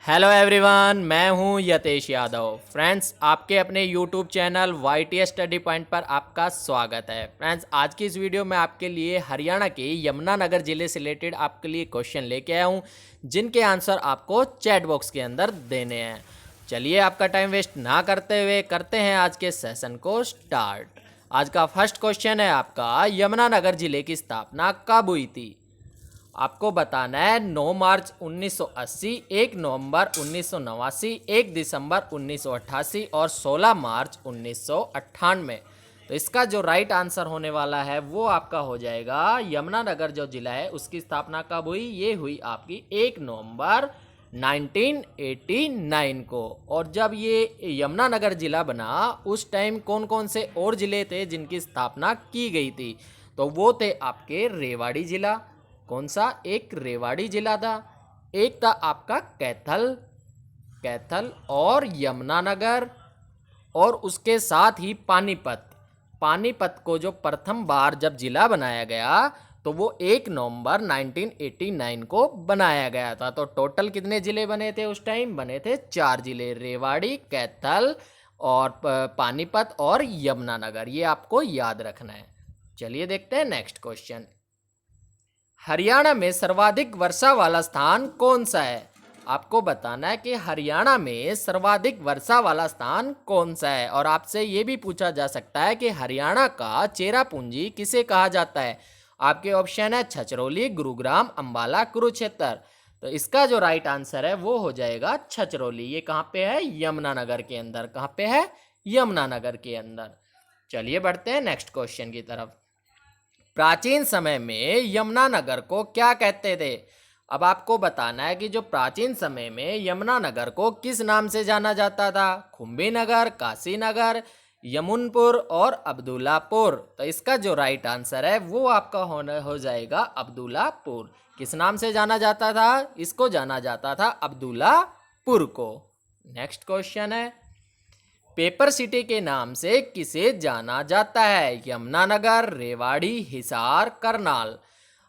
Hello everyone, मैं हूं यतेश Yadav. Friends, आपके अपने YouTube channel YT study point पर आपका स्वागत है। फ्रेंड्स, आज की इस वीडियो में आपके लिए हरियाणा के यमुनानगर ज़िले से रिलेटेड आपके लिए क्वेश्चन लेके आया हूं, जिनके आंसर आपको चैट बॉक्स के अंदर देने हैं। चलिए, आपका टाइम वेस्ट ना करते हुए करते हैं आज के सेशन को स्टार्ट। आज का फर्स्ट क्वेश्चन है आपका, यमुनानगर ज़िले की स्थापना कब हुई थी? आपको बताना है 9 मार्च 1980, 1 नवंबर 1989, 1 दिसंबर 1988 और 16 मार्च 1998। तो इसका जो राइट आंसर होने वाला है वो आपका हो जाएगा, यमुनानगर जो जिला है उसकी स्थापना कब हुई? ये हुई आपकी 1 नवंबर 1989 को। और जब ये यमुनानगर जिला बना उस टाइम कौन कौन से और जिले थे जिनकी स्थापना की गई थी? तो वो थे आपके रेवाड़ी जिला। कौन सा? एक रेवाड़ी जिला था। एक था आपका कैथल, कैथल और यमुनानगर, और उसके साथ ही पानीपत। पानीपत को जो प्रथम बार जब जिला बनाया गया तो वो 1 नवंबर 1989 को बनाया गया था। तो टोटल कितने जिले बने थे उस टाइम? बने थे 4 जिले, रेवाड़ी, कैथल और पानीपत और यमुनानगर। ये आपको याद रखना है। चलिए देखते हैं नेक्स्ट क्वेश्चन। हरियाणा में सर्वाधिक वर्षा वाला स्थान कौन सा है? आपको बताना है कि हरियाणा में सर्वाधिक वर्षा वाला स्थान कौन सा है। और आपसे ये भी पूछा जा सकता है कि हरियाणा का चेरापूंजी किसे कहा जाता है? आपके ऑप्शन है छछरौली, गुरुग्राम, अंबाला, कुरुक्षेत्र। तो इसका जो राइट आंसर है वो हो जाएगा छछरौली। ये कहाँ पे है? यमुनानगर के अंदर। कहाँ पे है? यमुनानगर के अंदर। चलिए बढ़ते हैं नेक्स्ट क्वेश्चन की तरफ। प्राचीन समय में यमुनानगर को क्या कहते थे? अब आपको बताना है कि जो प्राचीन समय में यमुनानगर को किस नाम से जाना जाता था? खुम्बी नगर, काशी नगर, यमुनपुर और अब्दुल्लापुर। तो इसका जो राइट आंसर है वो आपका हो जाएगा अब्दुल्लापुर। किस नाम से जाना जाता था? इसको जाना जाता था अब्दुल्लापुर को। नेक्स्ट क्वेश्चन है, पेपर सिटी के नाम से किसे जाना जाता है? यमुनानगर, रेवाड़ी, हिसार, करनाल।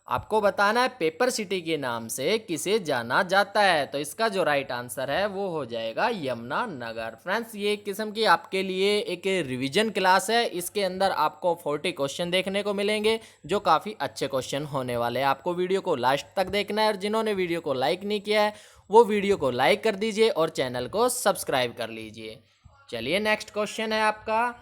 आपको बताना है पेपर सिटी के नाम से किसे जाना जाता है। तो इसका जो राइट आंसर है वो हो जाएगा यमुनानगर। फ्रेंड्स, ये एक किस्म की आपके लिए एक रिवीजन क्लास है। इसके अंदर आपको 40 क्वेश्चन देखने को मिलेंगे जो काफ़ी अच्छे क्वेश्चन होने वाले हैं। आपको वीडियो को लास्ट तक देखना है, और जिन्होंने वीडियो को लाइक नहीं किया है वो वीडियो को लाइक कर दीजिए और चैनल को सब्सक्राइब कर लीजिए। चलिए नेक्स्ट क्वेश्चन है आपका,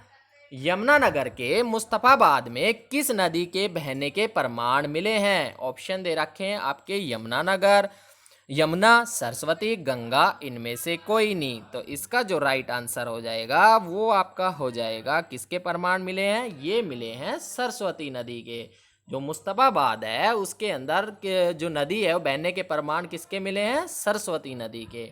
यमुनानगर के मुस्तफाबाद में किस नदी के बहने के प्रमाण मिले हैं? ऑप्शन दे रखे हैं आपके, यमुनानगर, यमुना, सरस्वती, गंगा, इनमें से कोई नहीं। तो इसका जो राइट आंसर हो जाएगा वो आपका हो जाएगा, किसके प्रमाण मिले हैं? ये मिले हैं सरस्वती नदी के। जो मुस्तफाबाद है उसके अंदर के जो नदी है वो बहने के प्रमाण किसके मिले हैं? सरस्वती नदी के।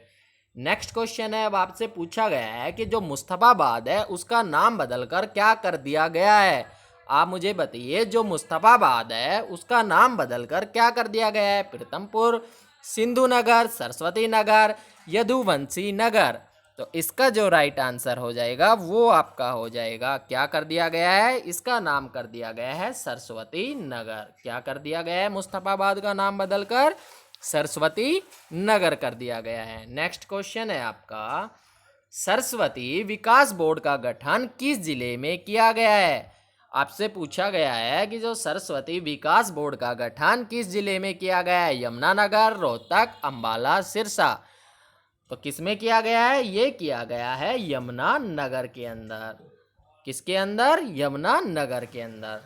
नेक्स्ट क्वेश्चन है, अब आपसे पूछा गया है कि जो मुस्तफाबाद है उसका नाम बदलकर क्या कर दिया गया है? आप मुझे बताइए, जो मुस्तफाबाद है उसका नाम बदलकर क्या कर दिया गया है? प्रीतमपुर, सिंधु नगर, सरस्वती नगर, यदुवंशी नगर। तो इसका जो राइट आंसर हो जाएगा वो आपका हो जाएगा, क्या कर दिया गया है? इसका नाम कर दिया गया है सरस्वती नगर। क्या कर दिया गया है? मुस्तफाबाद का नाम बदलकर सरस्वती नगर कर दिया गया है। नेक्स्ट क्वेश्चन है आपका, सरस्वती विकास बोर्ड का गठन किस जिले में किया गया है? आपसे पूछा गया है कि जो सरस्वती विकास बोर्ड का गठन किस जिले में किया गया है? यमुनानगर, रोहतक, अंबाला, सिरसा। तो किस में किया गया है? ये किया गया है यमुनानगर के अंदर। किसके अंदर? यमुनानगर के अंदर।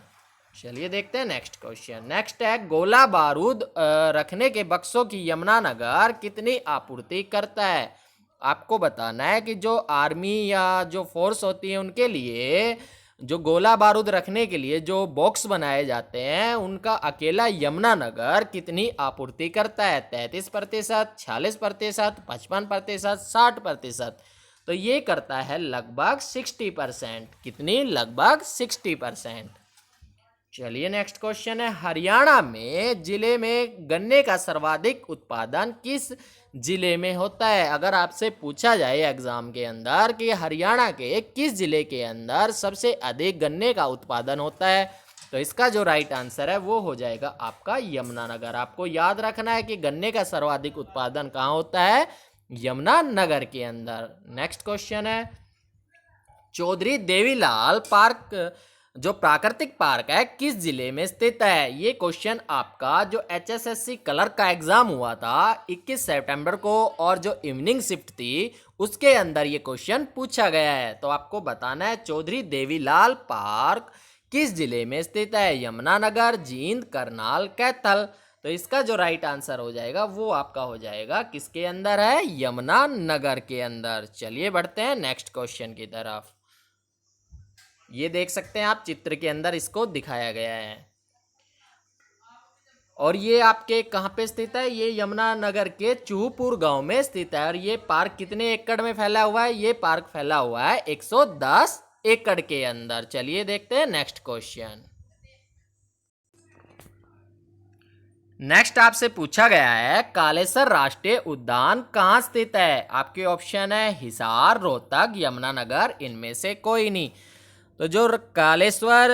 चलिए देखते हैं नेक्स्ट क्वेश्चन। नेक्स्ट है, गोला बारूद रखने के बक्सों की यमुनानगर कितनी आपूर्ति करता है? आपको बताना है कि जो आर्मी या जो फोर्स होती है उनके लिए जो गोला बारूद रखने के लिए जो बॉक्स बनाए जाते हैं उनका अकेला यमुनानगर कितनी आपूर्ति करता है? 33%, 46%, 55%, 60%। तो ये करता है लगभग 60%। कितनी? लगभग 60%। चलिए नेक्स्ट क्वेश्चन है, हरियाणा में जिले में गन्ने का सर्वाधिक उत्पादन किस जिले में होता है? अगर आपसे पूछा जाए एग्जाम के अंदर कि हरियाणा के किस जिले के अंदर सबसे अधिक गन्ने का उत्पादन होता है, तो इसका जो राइट आंसर है वो हो जाएगा आपका यमुनानगर। आपको याद रखना है कि गन्ने का सर्वाधिक उत्पादन कहाँ होता है? यमुनानगर के अंदर। नेक्स्ट क्वेश्चन है, चौधरी देवीलाल पार्क जो प्राकृतिक पार्क है किस जिले में स्थित है? ये क्वेश्चन आपका जो HSSC क्लर्क का एग्जाम हुआ था 21 सितंबर को और जो इवनिंग शिफ्ट थी उसके अंदर ये क्वेश्चन पूछा गया है। तो आपको बताना है चौधरी देवीलाल पार्क किस जिले में स्थित है? यमुनानगर, जींद, करनाल, कैथल। तो इसका जो राइट आंसर हो जाएगा वो आपका हो जाएगा किसके अंदर है? यमुनानगर के अंदर। चलिए बढ़ते हैं नेक्स्ट क्वेश्चन की तरफ। ये देख सकते हैं आप चित्र के अंदर इसको दिखाया गया है और ये आपके कहाँ पे स्थित है? ये यमुनानगर के चूहपुर गांव में स्थित है। और ये पार्क कितने एकड़ में फैला हुआ है? ये पार्क फैला हुआ है 110 एकड़ के अंदर। चलिए देखते हैं नेक्स्ट क्वेश्चन। नेक्स्ट आपसे पूछा गया है कालेसर राष्ट्रीय उद्यान कहाँ स्थित है? आपके ऑप्शन है हिसार, रोहतक, यमुनानगर, इनमें से कोई नहीं। तो जो कालेश्वर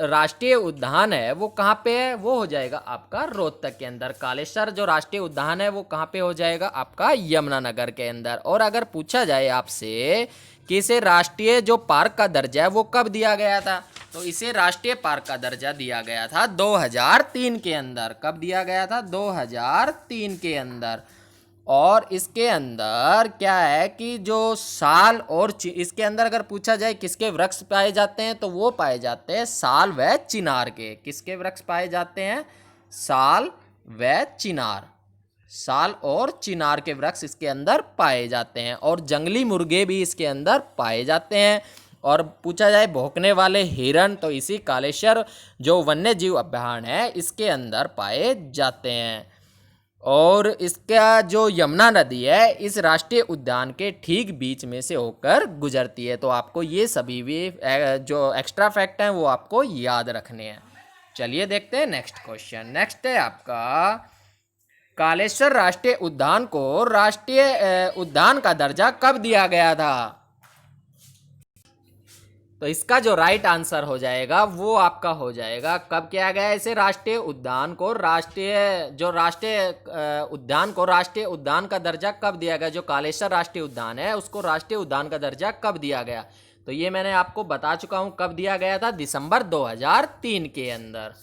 राष्ट्रीय उद्यान है वो कहाँ पे है? वो हो जाएगा आपका रोहतक के अंदर। कालेश्वर जो राष्ट्रीय उद्यान है वो कहाँ पे हो जाएगा? आपका यमुनानगर के अंदर। और अगर पूछा जाए आपसे कि इसे राष्ट्रीय जो पार्क का दर्जा है वो कब दिया गया था, तो इसे राष्ट्रीय पार्क का दर्जा दिया गया था 2003 के अंदर। कब दिया गया था? 2003 के अंदर। और इसके अंदर क्या है कि जो साल और इसके अंदर अगर पूछा जाए किसके वृक्ष पाए जाते हैं तो वो पाए जाते हैं साल व चिनार के। किसके वृक्ष पाए जाते हैं? साल व चिनार। साल और चिनार के वृक्ष इसके अंदर पाए जाते हैं और जंगली मुर्गे भी इसके अंदर पाए जाते हैं। और पूछा जाए भौंकने वाले हिरण तो इसी कालेश्वर जो वन्य जीव अभयारण्य है इसके अंदर पाए जाते हैं। और इसका जो यमुना नदी है इस राष्ट्रीय उद्यान के ठीक बीच में से होकर गुजरती है। तो आपको ये सभी भी जो एक्स्ट्रा फैक्ट हैं वो आपको याद रखने हैं। चलिए देखते हैं नेक्स्ट क्वेश्चन। नेक्स्ट है आपका कालेश्वर राष्ट्रीय उद्यान को राष्ट्रीय उद्यान का दर्जा कब दिया गया था? तो इसका जो राइट आंसर हो जाएगा वो आपका हो जाएगा कब किया गया इसे राष्ट्रीय उद्यान को राष्ट्रीय उद्यान का दर्जा कब दिया गया? जो कालेश्वर राष्ट्रीय उद्यान है उसको राष्ट्रीय उद्यान का दर्जा कब दिया गया? तो ये मैंने आपको बता चुका हूं कब दिया गया था, दिसंबर 2003 के अंदर।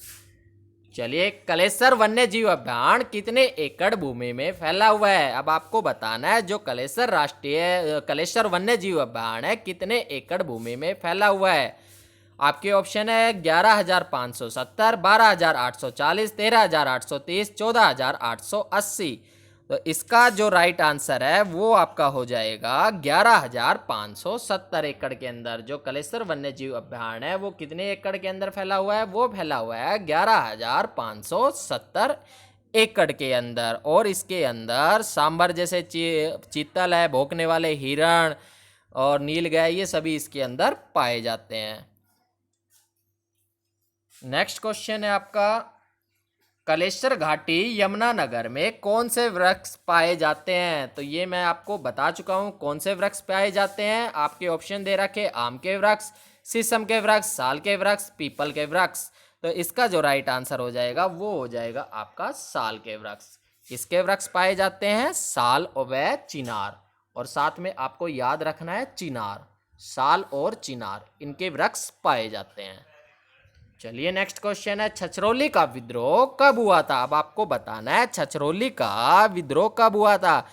चलिए, कालेश्वर वन्य जीव अभयारण्य कितने एकड़ भूमि में फैला हुआ है? अब आपको बताना है जो कालेश्वर वन्य जीव अभयारण्य है कितने एकड़ भूमि में फैला हुआ है। आपके ऑप्शन है 11,570, 12,840, 13,830, 14,880। तो इसका जो राइट आंसर है वो आपका हो जाएगा 11,570 एकड़ के अंदर। जो कालेश्वर वन्य जीव अभयारण्य है वो कितने एकड़ के अंदर फैला हुआ है? वो फैला हुआ है 11,570 एकड़ के अंदर। और इसके अंदर सांबर जैसे चीतल है, भौंकने वाले हिरण और नीलगाय, ये सभी इसके अंदर पाए जाते हैं। नेक्स्ट क्वेश्चन है आपका कालेश्वर घाटी यमुनानगर में कौन से वृक्ष पाए जाते हैं? तो ये मैं आपको बता चुका हूँ कौन से वृक्ष पाए जाते हैं। आपके ऑप्शन दे रखे आम के वृक्ष, शीशम के वृक्ष, साल के वृक्ष, पीपल के वृक्ष। तो इसका जो राइट आंसर हो जाएगा वो हो जाएगा आपका साल के वृक्ष। किसके वृक्ष पाए जाते हैं? साल व चिनार। और साथ में आपको याद रखना है चिनार, साल और चिनार इनके वृक्ष पाए जाते हैं। चलिए नेक्स्ट क्वेश्चन है छछरौली का विद्रोह कब हुआ था? अब आपको बताना है छछरौली का विद्रोह कब हुआ था।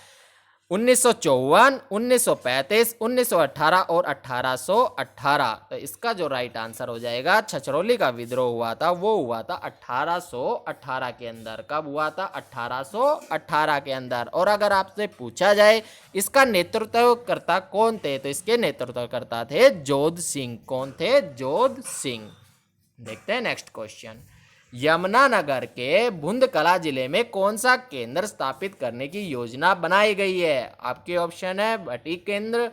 1954, 1935, 1918 और 1818। तो इसका जो राइट आंसर हो जाएगा छछरौली का विद्रोह हुआ था वो हुआ था 1818 के अंदर। कब हुआ था? 1818 के अंदर। और अगर आपसे पूछा जाए इसका नेतृत्वकर्ता कौन थे तो इसके नेतृत्वकर्ता थे जोध सिंह। कौन थे? जोध सिंह। देखते हैं नेक्स्ट क्वेश्चन। यमुनानगर के बुंदकला जिले में कौन सा केंद्र स्थापित करने की योजना बनाई गई है? आपके ऑप्शन है भट्टी केंद्र,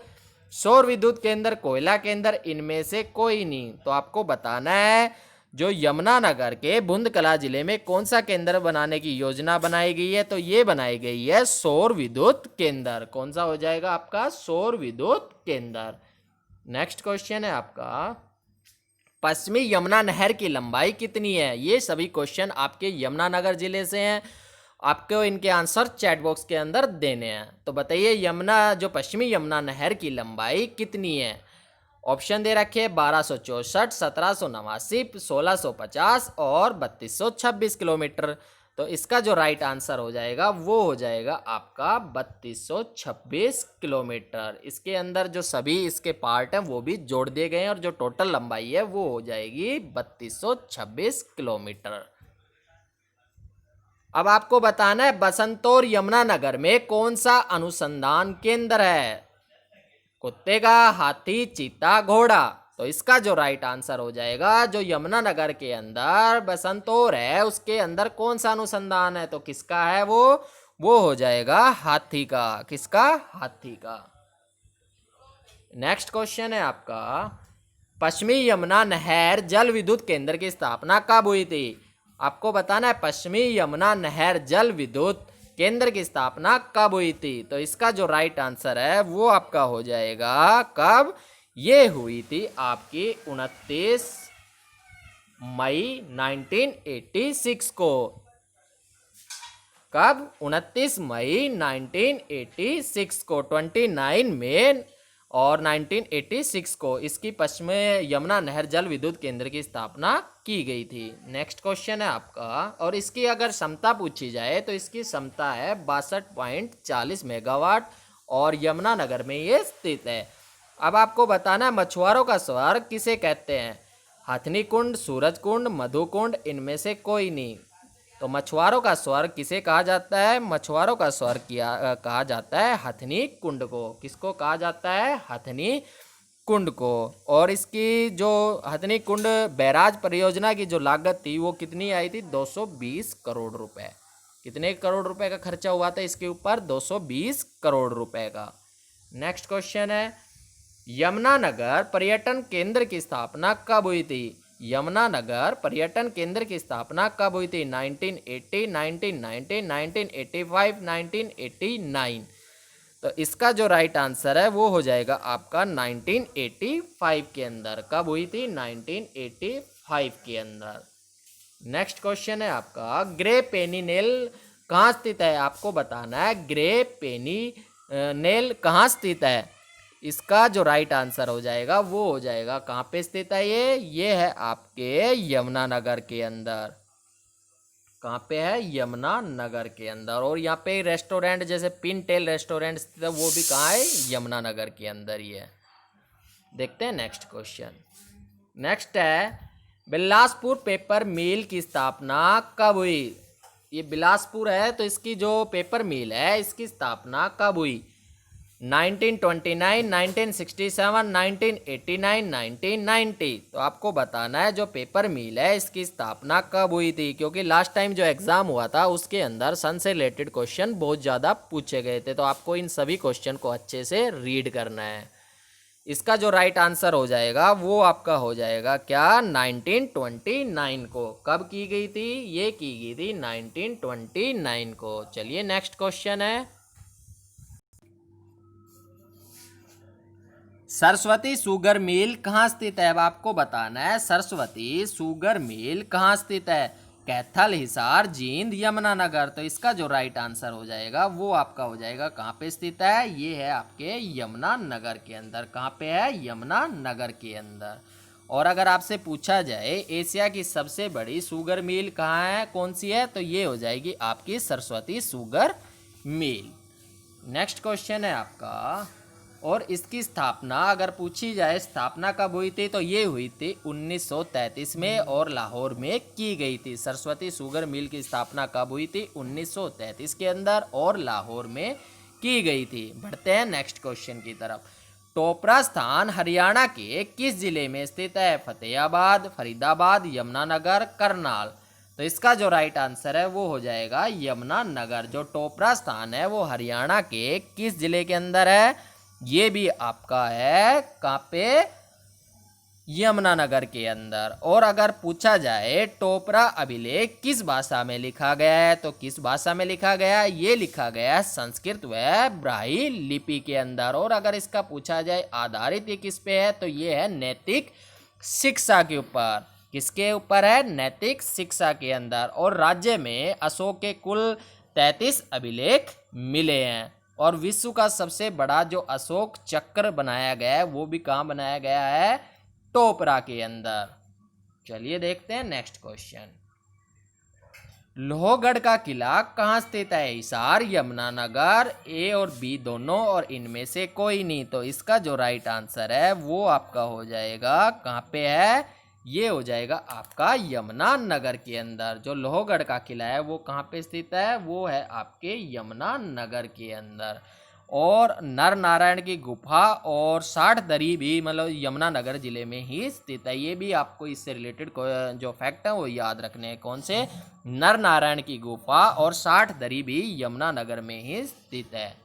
सौर विद्युत केंद्र, कोयला केंद्र, इनमें से कोई नहीं। तो आपको बताना है जो यमुनानगर के बुंदकला जिले में कौन सा केंद्र बनाने की योजना बनाई गई है। तो ये बनाई गई है सौर विद्युत केंद्र। कौन सा हो जाएगा आपका? सौर विद्युत केंद्र। नेक्स्ट क्वेश्चन है आपका पश्चिमी यमुना नहर की लंबाई कितनी है? ये सभी क्वेश्चन आपके यमुनानगर जिले से हैं आपको इनके आंसर चैट बॉक्स के अंदर देने हैं। तो बताइए यमुना जो पश्चिमी यमुना नहर की लंबाई कितनी है? ऑप्शन दे रखे 1264, 1789, 1650 और 3226 किलोमीटर। तो इसका जो राइट आंसर हो जाएगा वो हो जाएगा आपका 3226 किलोमीटर। इसके अंदर जो सभी इसके पार्ट हैं वो भी जोड़ दिए गए हैं और जो टोटल लंबाई है वो हो जाएगी 3226 किलोमीटर। अब आपको बताना है बसंतौर यमुनानगर में कौन सा अनुसंधान केंद्र है? कुत्ते का, हाथी, चीता, घोड़ा। तो इसका जो राइट आंसर हो जाएगा जो यमुनानगर के अंदर बसंतौर है उसके अंदर कौन सा अनुसंधान है? तो किसका है वो हो जाएगा हाथी का। किसका? हाथी का। नेक्स्ट क्वेश्चन है आपका, पश्चिमी यमुना नहर जल विद्युत केंद्र की स्थापना कब हुई थी? आपको बताना है पश्चिमी यमुना नहर जल विद्युत केंद्र की स्थापना कब हुई थी? तो इसका जो राइट आंसर है वो आपका हो जाएगा कब? ये हुई थी आपकी 29 मई 1986 को। कब? 29 मई 1986 को, 29 मई और 1986 को इसकी पश्चिमी यमुना नहर जल विद्युत केंद्र की स्थापना की गई थी। नेक्स्ट क्वेश्चन है आपका, और इसकी अगर क्षमता पूछी जाए तो इसकी क्षमता है 62.40 मेगावाट और यमुनानगर में ये स्थित है। अब आपको बताना है मछुआरों का स्वर्ग किसे कहते हैं? हथनी कुंड, सूरज कुंड, मधु कुंड, इनमें से कोई नहीं। तो मछुआरों का स्वर्ग किसे कहा जाता है? मछुआरों का स्वर्ग कहा जाता है हथनी कुंड को। किसको कहा जाता है? हथनी कुंड को। और इसकी जो हथनी कुंड बैराज परियोजना की जो लागत थी वो कितनी आई थी? 220 करोड़ रुपए। कितने करोड़ रुपए का खर्चा हुआ था इसके ऊपर? 220 करोड़ रुपए का। नेक्स्ट क्वेश्चन है, यमुनानगर पर्यटन केंद्र की स्थापना कब हुई थी? यमुनानगर पर्यटन केंद्र की स्थापना कब हुई थी? 1980, 1990, 1985, 1989। तो इसका जो राइट आंसर है वो हो जाएगा आपका 1985 के अंदर। कब हुई थी? 1985 के अंदर। नेक्स्ट क्वेश्चन है आपका, ग्रे पेनिनेल कहाँ स्थित है? आपको बताना है ग्रे पेनिनेल कहाँ स्थित है। इसका जो राइट आंसर हो जाएगा वो हो जाएगा कहाँ पे स्थित है ये है आपके यमुनानगर के अंदर। कहाँ पे है? यमुनानगर के अंदर। और यहाँ पे रेस्टोरेंट जैसे पिनटेल रेस्टोरेंट स्थित है वो भी कहाँ है? यमुनानगर के अंदर ही है। देखते हैं नेक्स्ट क्वेश्चन। नेक्स्ट है, बिलासपुर पेपर मिल की स्थापना कब हुई? ये बिलासपुर है तो इसकी जो पेपर मिल है इसकी स्थापना कब हुई? 1929, 1967, 1989, 1990। तो आपको बताना है जो पेपर मिल है इसकी स्थापना कब हुई थी, क्योंकि लास्ट टाइम जो एग्जाम हुआ था उसके अंदर सन से रिलेटेड क्वेश्चन बहुत ज़्यादा पूछे गए थे। तो आपको इन सभी क्वेश्चन को अच्छे से रीड करना है। इसका जो राइट आंसर हो जाएगा वो आपका हो जाएगा क्या? 1929 को। कब की गई थी? ये की गई थी 1929 को। चलिए नेक्स्ट क्वेश्चन है, सरस्वती शुगर मिल कहाँ स्थित है? अब आपको बताना है सरस्वती शुगर मिल कहाँ स्थित है। कैथल, हिसार, जींद, यमुनानगर। तो इसका जो राइट आंसर हो जाएगा वो आपका हो जाएगा कहाँ पे स्थित है? ये है आपके यमुनानगर के अंदर। कहाँ पे है? यमुनानगर के अंदर। और अगर आपसे पूछा जाए एशिया की सबसे बड़ी शुगर मिल कहाँ है, कौन सी है, तो ये हो जाएगी आपकी Saraswati sugar mill. Next question है आपका, और इसकी स्थापना अगर पूछी जाए स्थापना कब हुई थी, तो ये हुई थी 1933 में और लाहौर में की गई थी। सरस्वती शुगर मिल की स्थापना कब हुई थी? 1933 के अंदर और लाहौर में की गई थी। बढ़ते हैं नेक्स्ट क्वेश्चन की तरफ। टोपरा स्थान हरियाणा के किस जिले में स्थित है? फतेहाबाद, फरीदाबाद, यमुनानगर, करनाल। तो इसका जो राइट आंसर है वो हो जाएगा यमुनानगर। जो टोपरा स्थान है वो हरियाणा के किस जिले के अंदर है? ये भी आपका है कहाँ पे? यमुनानगर के अंदर। और अगर पूछा जाए टोपरा अभिलेख किस भाषा में लिखा गया है, तो किस भाषा में लिखा गया है? ये लिखा गया है संस्कृत व ब्राह्मी लिपि के अंदर। और अगर इसका पूछा जाए आधारित ये किस पे है, तो ये है नैतिक शिक्षा के ऊपर। किसके ऊपर है? नैतिक शिक्षा के अंदर। और राज्य में अशोक के कुल 33 अभिलेख मिले हैं। और विश्व का सबसे बड़ा जो अशोक चक्र बनाया गया है वो भी कहाँ बनाया गया है? टोपरा के अंदर। चलिए देखते हैं नेक्स्ट क्वेश्चन। लोहगढ़ का किला कहाँ स्थित है? हिसार, यमुनानगर, ए और बी दोनों और इनमें से कोई नहीं। तो इसका जो राइट आंसर है वो आपका हो जाएगा, कहाँ पे है? ये हो जाएगा आपका यमुनानगर के अंदर। जो लोहगढ़ का किला है वो कहाँ पे स्थित है? वो है आपके यमुनानगर के अंदर। और नर नारायण की गुफा और 60 दरी भी मतलब यमुनानगर जिले में ही स्थित है। ये भी आपको इससे रिलेटेड जो फैक्ट है वो याद रखने हैं। कौन से? नर नारायण की गुफा और 60 दरी भी यमुनानगर में ही स्थित है।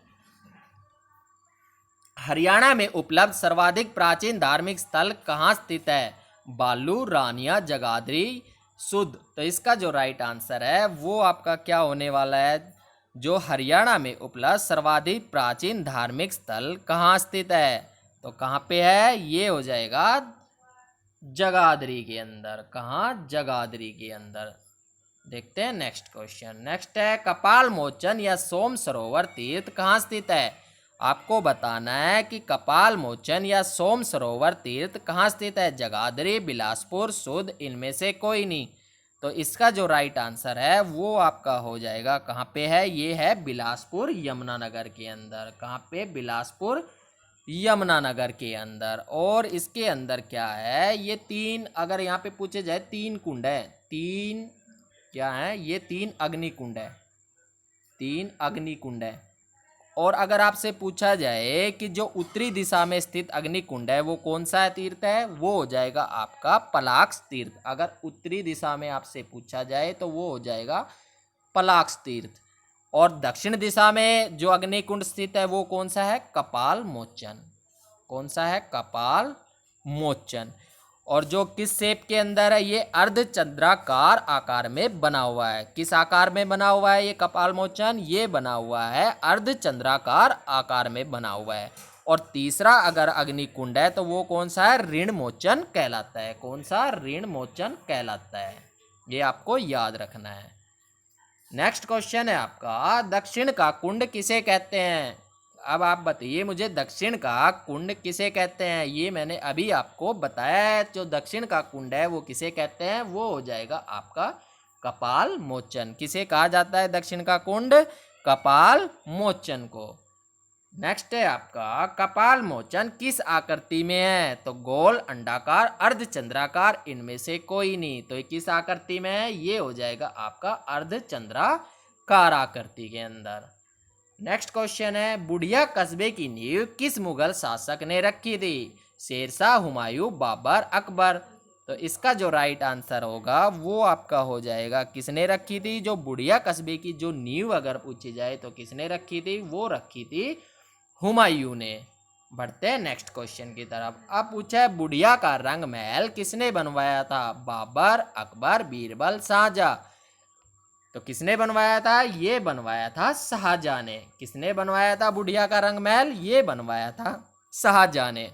हरियाणा में उपलब्ध सर्वाधिक प्राचीन धार्मिक स्थल कहाँ स्थित है? बालू, रानिया, जगाधरी, सुध। तो इसका जो राइट आंसर है वो आपका क्या होने वाला है? जो हरियाणा में उपलब्ध सर्वाधिक प्राचीन धार्मिक स्थल कहाँ स्थित है? तो कहाँ पे है? ये हो जाएगा जगाधरी के अंदर। कहाँ? जगाधरी के अंदर। देखते हैं नेक्स्ट क्वेश्चन। नेक्स्ट है कपाल मोचन या सोम सरोवर तीर्थ कहाँ स्थित है? आपको बताना है कि कपाल मोचन या सोम सरोवर तीर्थ कहाँ स्थित है? जगाधरी, बिलासपुर, सुध, इनमें से कोई नहीं। तो इसका जो राइट आंसर है वो आपका हो जाएगा, कहाँ पे है? ये है बिलासपुर यमुनानगर के अंदर। कहाँ पे? बिलासपुर यमुनानगर के अंदर। और इसके अंदर क्या है? ये 3, अगर यहाँ पे पूछे जाए 3 कुंड है। 3 क्या है? ये 3 अग्निकुंड है। 3 अग्निकुंड है। और अगर आपसे पूछा जाए कि जो उत्तरी दिशा में स्थित अग्निकुंड है वो कौन सा तीर्थ है? वो हो जाएगा आपका पलाक्ष तीर्थ। अगर उत्तरी दिशा में आपसे पूछा जाए तो वो हो जाएगा पलाक्ष तीर्थ। और दक्षिण दिशा में जो अग्निकुंड स्थित है वो कौन सा है? कपाल मोचन। कौन सा है? कपाल मोचन। और जो किस शेप के अंदर है? ये अर्धचंद्राकार आकार में बना हुआ है। किस आकार में बना हुआ है ये कपाल मोचन? ये बना हुआ है अर्धचंद्राकार आकार में बना हुआ है। और तीसरा अगर अग्निकुंड है तो वो कौन सा है? ऋण मोचन कहलाता है। कौन सा? ऋण मोचन कहलाता है। ये आपको याद रखना है। नेक्स्ट क्वेश्चन है आपका, दक्षिण का कुंड किसे कहते हैं? अब आप बताइए मुझे, दक्षिण का कुंड किसे कहते हैं? ये मैंने अभी आपको बताया है। जो दक्षिण का कुंड है वो किसे कहते हैं? वो हो जाएगा आपका कपाल मोचन। किसे कहा जाता है दक्षिण का कुंड? कपाल मोचन को। नेक्स्ट है आपका, कपाल मोचन किस आकृति में है? तो गोल, अंडाकार, अर्धचंद्राकार, इनमें से कोई नहीं। तो किस आकृति में है? ये हो जाएगा आपका अर्धचंद्राकार आकृति के अंदर। नेक्स्ट क्वेश्चन है, बुढ़िया कस्बे की नींव किस मुगल शासक ने रखी थी? शेरशाह, हुमायूं, बाबर, अकबर। तो इसका जो राइट आंसर होगा वो आपका हो जाएगा, किसने रखी थी? जो बुढ़िया कस्बे की जो नींव अगर पूछी जाए तो किसने रखी थी? वो रखी थी हुमायूं ने। बढ़ते हैं नेक्स्ट क्वेश्चन की तरफ। अब पूछा है, बुढ़िया का रंग महल किसने बनवाया था? बाबर, अकबर, बीरबल, शाहजहां। तो किसने बनवाया था? ये बनवाया था शाहजहां ने। किसने बनवाया था बुढ़िया का रंग महल? ये बनवाया था शाहजहां ने।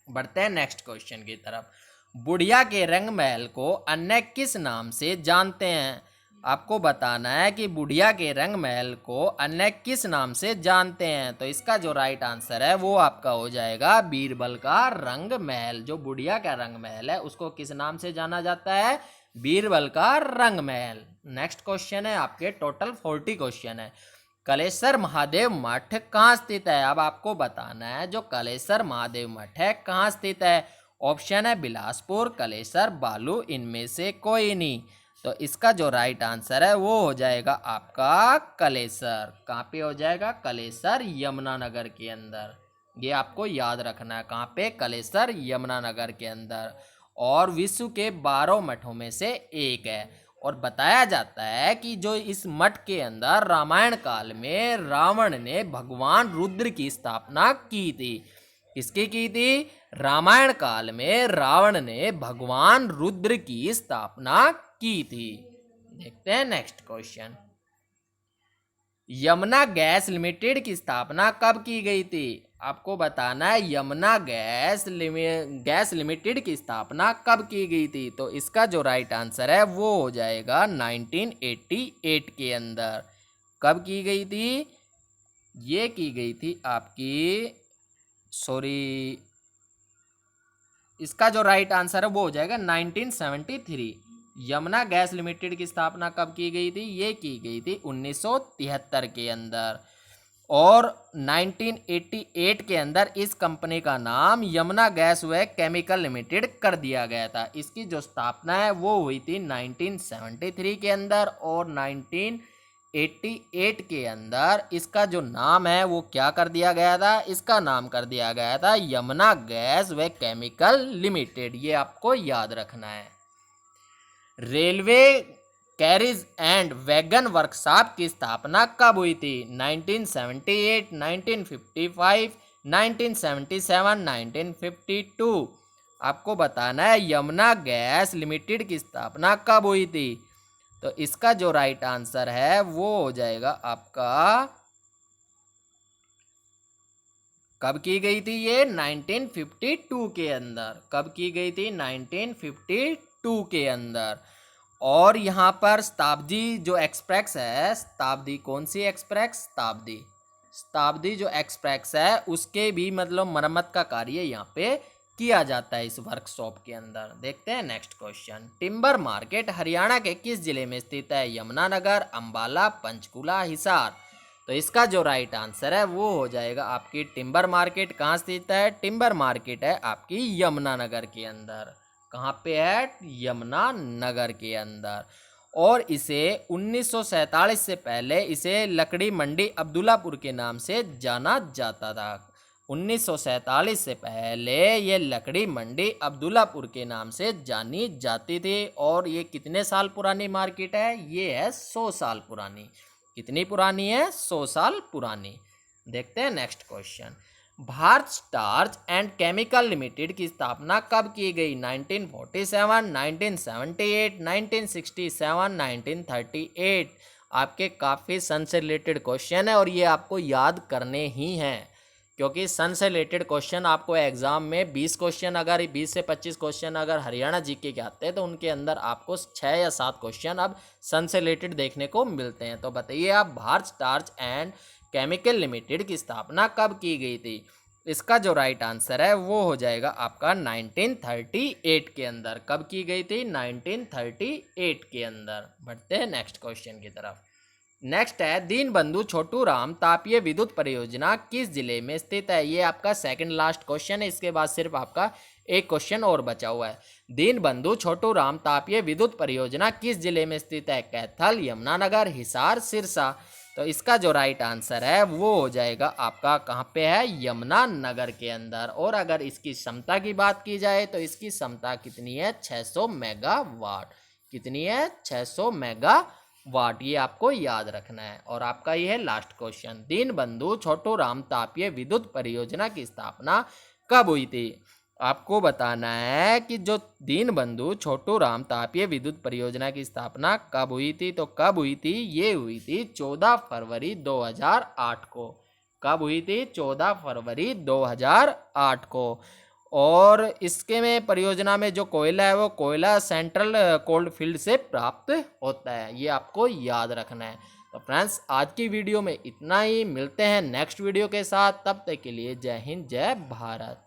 बढ़ते हैं नेक्स्ट क्वेश्चन की तरफ। बुढ़िया के रंग महल को अन्य किस नाम से जानते हैं? आपको बताना है कि बुढ़िया के रंग महल को अन्य किस नाम से जानते हैं। तो इसका जो राइट आंसर है वो आपका हो जाएगा बीरबल का रंग महल। जो बुढ़िया का रंग महल है उसको किस नाम से जाना जाता है? बीरबल का रंग महल। नेक्स्ट क्वेश्चन है आपके, टोटल 40 क्वेश्चन है। कलेश्वर महादेव मठ कहाँ स्थित है? अब आपको बताना है जो कलेश्वर महादेव मठ है कहाँ स्थित है। ऑप्शन है बिलासपुर, कलेश्वर, बालू, इनमें से कोई नहीं। तो इसका जो राइट आंसर है वो हो जाएगा आपका कलेश्वर। कहाँ पे हो जाएगा? कलेश्वर यमुनानगर के अंदर। ये आपको याद रखना है, कहाँ पे? कलेश्वर यमुनानगर के अंदर। और विश्व के 12 मठों में से एक है। और बताया जाता है कि जो इस मठ के अंदर रामायण काल में रावण ने भगवान रुद्र की स्थापना की थी। किसकी की थी? रामायण काल में रावण ने भगवान रुद्र की स्थापना की थी। देखते हैं next question. Yamuna gas limited की स्थापना कब की गई थी? आपको बताना है यमुना गैस लिमिटेड की स्थापना कब की गई थी। तो इसका जो राइट आंसर है वो हो जाएगा 1988 के अंदर। कब की गई थी? ये की गई थी आपकी, सॉरी, इसका जो राइट आंसर है वो हो जाएगा 1973। यमुना गैस लिमिटेड की स्थापना कब की गई थी? ये की गई थी 1973 के अंदर। और 1988 के अंदर इस कंपनी का नाम यमुना गैस व केमिकल लिमिटेड कर दिया गया था। इसकी जो स्थापना है वो हुई थी 1973 के अंदर, और 1988 के अंदर इसका जो नाम है वो क्या कर दिया गया था? इसका नाम कर दिया गया था यमुना गैस व केमिकल लिमिटेड। ये आपको याद रखना है। Railway carriage and wagon workshop की स्थापना कब हुई थी? 1978, 1955, 1977, 1952। आपको बताना है यमुना गैस लिमिटेड की स्थापना कब हुई थी। तो इसका जो राइट आंसर है वो हो जाएगा आपका, कब की गई थी ये? 1952 के अंदर। कब की गई थी? 1952 के अंदर। और यहाँ पर शताब्दी जो एक्सप्रेस है, शताब्दी कौन सी एक्सप्रेस? शताब्दी जो एक्सप्रेस है उसके भी मतलब मरम्मत का कार्य यहाँ पे किया जाता है इस वर्कशॉप के अंदर। देखते हैं next question. Timber market Haryana के किस जिले में स्थित है? यमुनानगर, अंबाला, पंचकुला, हिसार। तो इसका जो राइट आंसर है वो हो जाएगा आपकी टिम्बर मार्केट। कहाँ स्थित है? टिम्बर मार्केट है आपकी यमुनानगर के अंदर। कहाँ पे है? यमुनानगर के अंदर। और इसे 1947 से पहले इसे लकड़ी मंडी अब्दुल्लापुर के नाम से जाना जाता था। 1947 से पहले ये लकड़ी मंडी अब्दुल्लापुर के नाम से जानी जाती थी। और ये कितने साल पुरानी मार्केट है? ये है 100 साल पुरानी। कितनी पुरानी है? 100 साल पुरानी। देखते हैं next question. Bharat starch and chemical limited की स्थापना कब की गई? 1947, 1978, 1967, 1938। आपके काफ़ी सन से रिलेटेड क्वेश्चन है और ये आपको याद करने ही हैं, क्योंकि सन से रिलेटेड क्वेश्चन आपको एग्जाम में 20 क्वेश्चन, अगर 20 से 25 क्वेश्चन अगर हरियाणा जीके के आते हैं तो उनके अंदर आपको 6 या 7 क्वेश्चन अब सन से रिलेटेड देखने को मिलते हैं। तो बताइए आप, Bharat starch and chemical limited की स्थापना कब की गई थी? इसका जो राइट आंसर है वो हो जाएगा आपका 1938 के अंदर। कब की गई थी? 1938 के अंदर। बढ़ते हैं नेक्स्ट क्वेश्चन की तरफ। नेक्स्ट है, दीनबंधु छोटू राम तापीय विद्युत परियोजना किस जिले में स्थित है? ये आपका सेकंड लास्ट क्वेश्चन है, इसके बाद सिर्फ आपका एक क्वेश्चन और बचा हुआ है। दीनबंधु छोटू राम तापीय विद्युत परियोजना किस जिले में स्थित है? कैथल, यमुनानगर, हिसार, सिरसा। तो इसका जो राइट आंसर है वो हो जाएगा आपका, कहाँ पे है? यमुनानगर के अंदर। और अगर इसकी क्षमता की बात की जाए तो इसकी क्षमता कितनी है? 600 मेगावाट। कितनी है? 600 मेगावाट। ये आपको याद रखना है। और आपका ये है लास्ट क्वेश्चन। दीनबंधु छोटू राम तापीय विद्युत परियोजना की स्थापना कब हुई थी? आपको बताना है कि जो दीनबंधु छोटू राम तापीय विद्युत परियोजना की स्थापना कब हुई थी। तो कब हुई थी? ये हुई थी 14 फरवरी 2008 को। कब हुई थी? 14 फरवरी 2008 को। और इसके में परियोजना में जो कोयला है वो कोयला सेंट्रल कोल्ड फील्ड से प्राप्त होता है। ये आपको याद रखना है। तो फ्रेंड्स, आज की वीडियो में इतना ही। मिलते हैं नेक्स्ट वीडियो के साथ। तब तक के लिए जय हिंद, जय भारत।